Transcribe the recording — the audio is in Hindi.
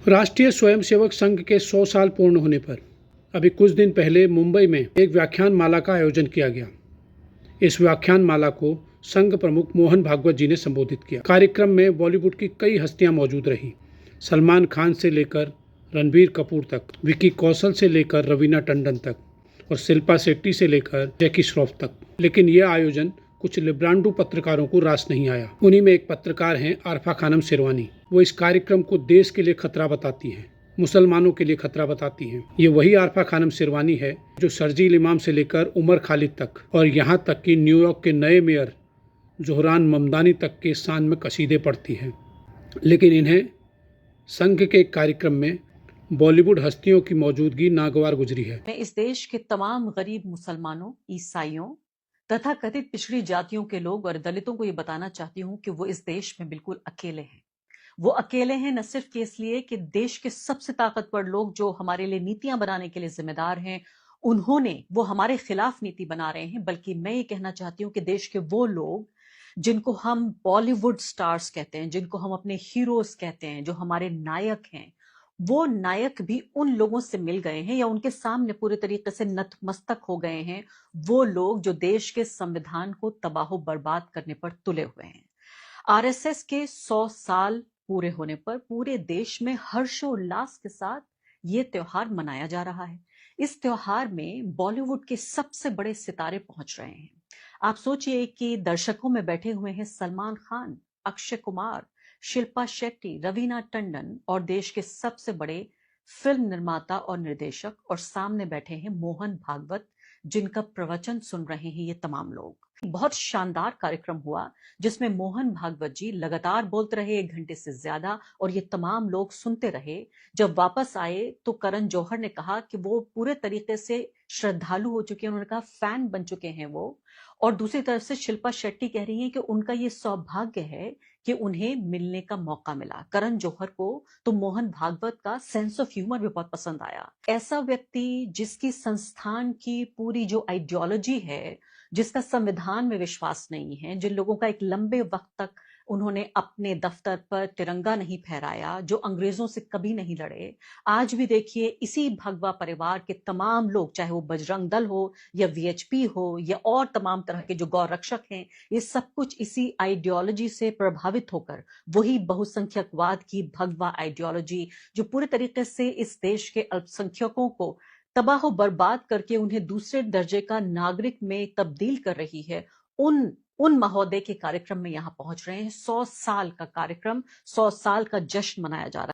राष्ट्रीय स्वयंसेवक संघ के 100 साल पूर्ण होने पर अभी कुछ दिन पहले मुंबई में एक व्याख्यान माला का आयोजन किया गया। इस व्याख्यान माला को संघ प्रमुख मोहन भागवत जी ने संबोधित किया। कार्यक्रम में बॉलीवुड की कई हस्तियां मौजूद रहीं। सलमान खान से लेकर रणबीर कपूर तक, विकी कौशल से लेकर रवीना टंडन तक और शिल्पा शेट्टी से लेकर जैकी श्रॉफ तक। लेकिन यह आयोजन कुछ लिब्रांडू पत्रकारों को रास नहीं आया। उन्हीं में एक पत्रकार हैं आरफा खानम शेरवानी। वो इस कार्यक्रम को देश के लिए खतरा बताती हैं, मुसलमानों के लिए खतरा बताती हैं। ये वही आरफा खानम शेरवानी है जो शर्जील इमाम से लेकर उमर खालिद तक और यहाँ तक कि न्यूयॉर्क के नए मेयर जोहरान ममदानी तक के शान में कसीदे पढ़ती हैं। लेकिन इन्हें संघ के कार्यक्रम में बॉलीवुड हस्तियों की मौजूदगी नागवार गुजरी है। मैं इस देश के तमाम गरीब मुसलमानों, ईसाइयों तथा कथित पिछड़ी जातियों के लोग और दलितों को ये बताना चाहती हूँ कि वो इस देश में बिल्कुल अकेले हैं। वो अकेले हैं न सिर्फ इसलिए कि देश के सबसे ताकतवर लोग जो हमारे लिए नीतियां बनाने के लिए जिम्मेदार हैं, वो हमारे खिलाफ नीति बना रहे हैं, बल्कि मैं ये कहना चाहती हूँ कि देश के वो लोग जिनको हम बॉलीवुड स्टार्स कहते हैं, जिनको हम अपने हीरोज कहते हैं, जो हमारे नायक हैं, वो नायक भी उन लोगों से मिल गए हैं या उनके सामने पूरे तरीके से नतमस्तक हो गए हैं। वो लोग जो देश के संविधान को तबाह बर्बाद करने पर तुले हुए हैं। आरएसएस के 100 साल पूरे होने पर पूरे देश में हर्षोल्लास के साथ ये त्योहार मनाया जा रहा है। इस त्योहार में बॉलीवुड के सबसे बड़े सितारे पहुंच रहे हैं। आप सोचिए कि दर्शकों में बैठे हुए हैं सलमान खान, अक्षय कुमार, शिल्पा शेट्टी, रवीना टंडन और देश के सबसे बड़े फिल्म निर्माता और निर्देशक, और सामने बैठे हैं मोहन भागवत, जिनका प्रवचन सुन रहे हैं ये तमाम लोग। बहुत शानदार कार्यक्रम हुआ जिसमें मोहन भागवत जी लगातार बोलते रहे 1 घंटे से ज्यादा और ये तमाम लोग सुनते रहे। जब वापस आए तो करण जौहर ने कहा कि वो पूरे तरीके से श्रद्धालु हो चुके हैं, उन्होंने कहा फैन बन चुके हैं वो। और दूसरी तरफ से शिल्पा शेट्टी कह रही हैं कि उनका ये सौभाग्य है कि उन्हें मिलने का मौका मिला। करण जौहर को तो मोहन भागवत का सेंस ऑफ ह्यूमर भी बहुत पसंद आया। ऐसा व्यक्ति जिसकी संस्थान की पूरी जो आइडियोलॉजी है, जिसका संविधान में विश्वास नहीं है, जिन लोगों का एक लंबे वक्त तक उन्होंने अपने दफ्तर पर तिरंगा नहीं फहराया, जो अंग्रेजों से कभी नहीं लड़े, आज भी देखिए इसी भगवा परिवार के तमाम लोग, चाहे वो बजरंग दल हो या वीएचपी हो या और तमाम तरह के जो गौ रक्षक हैं, ये सब कुछ इसी आइडियोलॉजी से प्रभावित होकर वही बहुसंख्यकवाद की भगवा आइडियोलॉजी जो पूरे तरीके से इस देश के अल्पसंख्यकों को तबाह बर्बाद करके उन्हें दूसरे दर्जे का नागरिक में तब्दील कर रही है, उन महोदय के कार्यक्रम में यहां पहुंच रहे हैं। 100 साल का कार्यक्रम, 100 साल का जश्न मनाया जा रहा है।